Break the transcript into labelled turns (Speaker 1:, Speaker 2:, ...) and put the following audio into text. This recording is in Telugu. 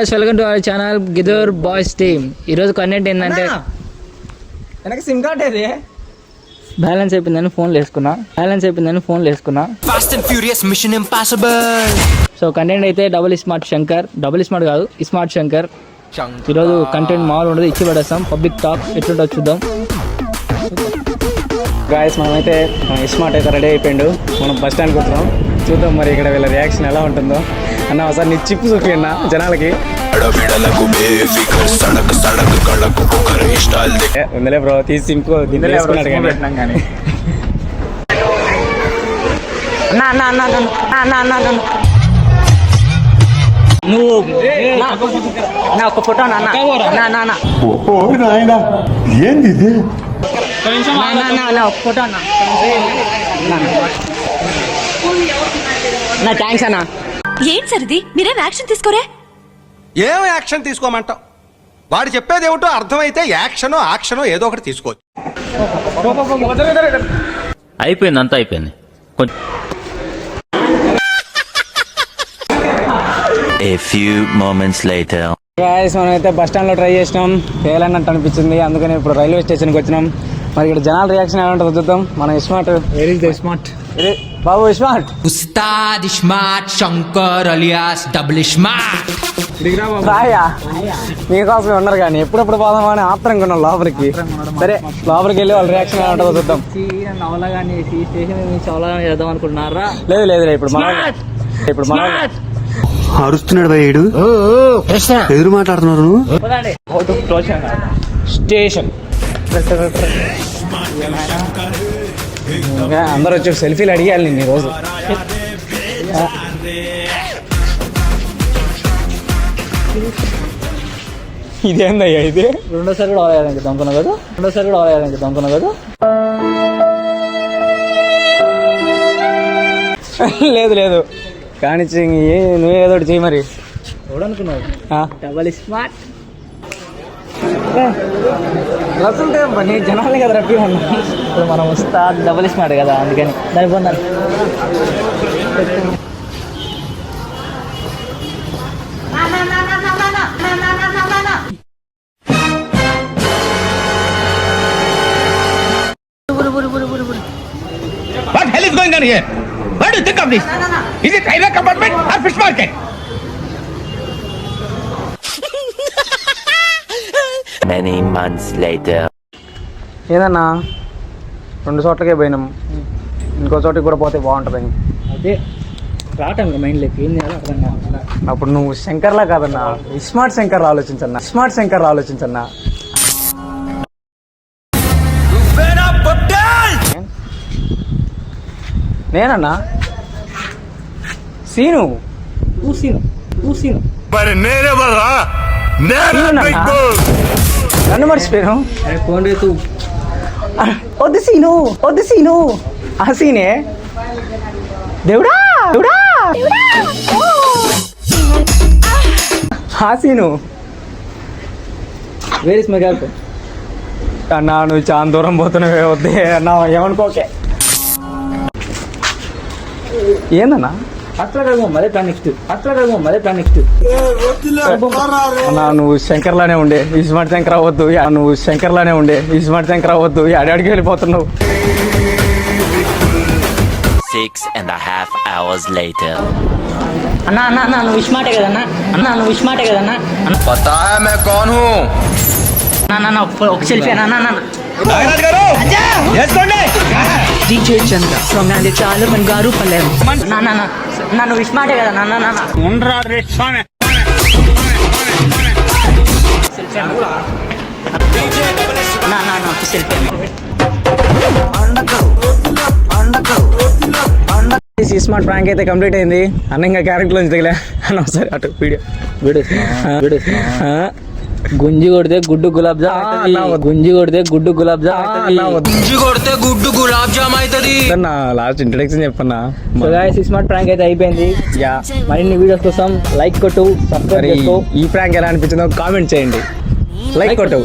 Speaker 1: వెల్కమ్ టు అవర్ ఛానల్ గిదర్ బాయ్స్ టీమ్. ఈరోజు కంటెంట్ ఏంటంటే
Speaker 2: వెనక సిమ్ కార్డ్ ఏది
Speaker 1: బ్యాలెన్స్ అయిపోయిందని ఫోన్లు వేసుకున్నా
Speaker 3: fast and furious mission impossible.
Speaker 1: So content అయితే డబుల్ స్మార్ట్ కాదు స్మార్ట్ శంకర్. ఈరోజు కంటెంట్ మామూలు ఉండదు, ఇచ్చి పడేస్తాం. పబ్లిక్ టాక్ ఎట్లుంటో చూద్దాం.
Speaker 2: గాయస్ మనమైతే స్మార్ట్ అయితే రెడీ అయిపోయిండు. మనం బస్ స్టాండ్కి వస్తున్నాం. చూద్దాం మరి ఇక్కడ వీళ్ళ రియాక్షన్ ఎలా ఉంటుందో. అన్న ఒకసారి నీ చిప్పు చూపి అన్న జనాలకి. ఉందిలే బ్రో, తీసి సింపు వేసుకున్నాడు కానీ
Speaker 1: నువ్వు ఒక ఫోటో
Speaker 4: ఏంది
Speaker 1: ఒక ఫోటో నా థ్యాంక్స్ అన్న.
Speaker 5: ఏం సరిది మీరేం యాక్షన్ తీసుకోరే?
Speaker 3: ఏం యాక్షన్ తీసుకోమంటావు? వాడు చెప్పేది ఏమిటో అర్థమైతే యాక్షనో ఏదో ఒకటి తీసుకోవచ్చు.
Speaker 6: అయిపోయింది, అంతా అయిపోయింది. A few moments later.
Speaker 2: Guys మనమైతే బస్ స్టాండ్లో ట్రై చేసినాం, ఫెయిల్ అన్నట్టు అనిపించింది. అందుకని ఇప్పుడు రైల్వే స్టేషన్కి వచ్చినాం. మరి ఇక్కడ జనాల రియాక్షన్ ఎలా ఉంటుందో చూద్దాం. మన స్మార్ట్
Speaker 1: స్మార్ట్
Speaker 2: ఇది బాబు smart
Speaker 7: Ustad smart Shankar alias double smart.
Speaker 2: రాయా మీకోసమే ఉన్నారు కానీ ఎప్పుడెప్పుడు పోదామని ఆత్రంగా ఉన్నాం లోపలికి. సరే లోపలికి వెళ్ళి వాళ్ళ రియాక్షన్ ఎలా ఉంటుందో చూద్దాం.
Speaker 1: నవలగాని స్టేషన్ చవలగాని చేద్దాం అనుకుంటున్నారా?
Speaker 2: లేదు ఇప్పుడు మన
Speaker 4: అరుస్తున్నాడు భయ్యుడు, ఎదురు మాట్లాడుతున్నారు.
Speaker 2: స్టేషన్ అందరూ వచ్చి సెల్ఫీలు అడిగాలి నేను ఈరోజు. ఇదేందయ్యా ఇది?
Speaker 1: రెండోసారి కూడా అవ్వాలి దొంగన కదా.
Speaker 2: లేదు కానీ నువ్వు ఏదో ఒకటి చెయ్యి మరి.
Speaker 1: ఎవడనుకున్నావు? డబల్ స్మార్ట్
Speaker 2: రస్తుంటే నేను జనాలే కదా రప్పి ఉన్నా.
Speaker 1: ఇప్పుడు మనం వస్తా డబల్ స్మార్ట్ కదా, అందుకని దాని పొందాలి.
Speaker 3: What hell is going on here? What do you think of this? Is it railway compartment or fish market?
Speaker 6: Many months later.
Speaker 2: ఏదన్నా 2 చోట్లకే పోయినాం, ఇంకో చోటికి కూడా పోతే బాగుంటుందని.
Speaker 1: అదే రావటం మైండ్లోకి ఏం చేయాలో అర్థం కాదు.
Speaker 2: అప్పుడు నువ్వు శంకర్లా కాదన్నా, స్మార్ట్ శంకర్ ఆలోచించన్నా. నేనన్నా సీను నన్ను మర్చిపోయాను.
Speaker 1: ఫోన్ రేతు
Speaker 2: వద్దు సీను ఆ సీనే. దేవుడా ఆ scene.
Speaker 1: Where is my girlfriend?
Speaker 2: అన్నా నువ్వు చాలా దూరం పోతున్నావే, వద్దే అన్నా, ఏమనుకోకే. ఏందన్నా
Speaker 1: అట్లా కాదు మరే ప్లాన్ నెక్స్ట్
Speaker 2: అన్నా నువ్వు శంకర్లానే ఉండే, ఈ స్మార్ట్ శంకర్ అవ్వద్దు. అడికి వెళ్ళిపోతున్నావు.
Speaker 6: 6.5 hours later.
Speaker 1: అన్నా నువ్వు ఇస్మార్టే కదన్నా.
Speaker 3: पता है मैं कौन हूँ?
Speaker 1: ఒక సెల్ఫీ అన్నా.
Speaker 7: DJ Chandra from Nalichalu Mangaru Palem.
Speaker 1: నువ్వు ఇస్మార్టే కదా
Speaker 2: స్మార్ట్ ప్రాంక్ అయితే కంప్లీట్ అయింది. అన్న ఇంకా క్యారెక్టర్ నుంచి దిగలే అన్న. ఒకసారి అటు వీడియో
Speaker 1: గుంజి కొడితే గుడ్డు గులాబ్ జామ్ అవుతుంది.
Speaker 2: లాస్ట్ ఇంట్రడక్షన్ చెప్పన్నా.
Speaker 1: స్మార్ట్ ప్రాంక్ అయితే అయిపోయింది. మరిన్ని వీడియోస్ కోసం లైక్ కొట్టు, సబ్స్క్రైబ్ చేసుకో.
Speaker 2: ఈ ప్రాంక్ ఎలా అనిపించిందో కామెంట్ చేయండి. లైక్ కొట్టు.